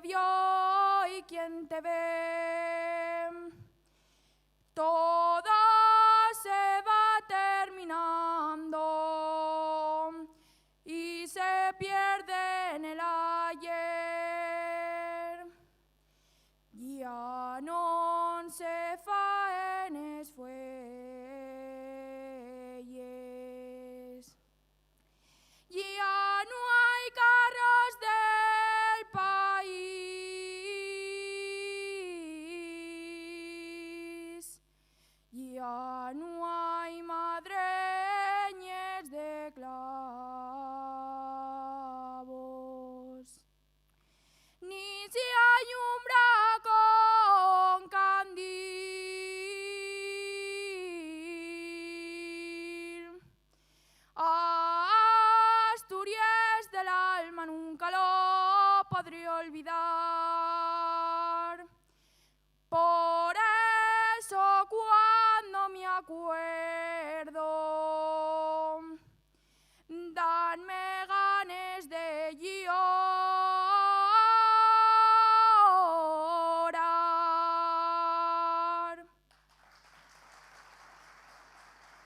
te vio y quién te ve. Todo se va terminando y se pierde en el ayer. Ya no se fa en esfuelles. Ya no hay carros del país. Ya no hay madreñes de clavos. Ni si hay un braco con candil. Asturias del alma nunca lo podré olvidar.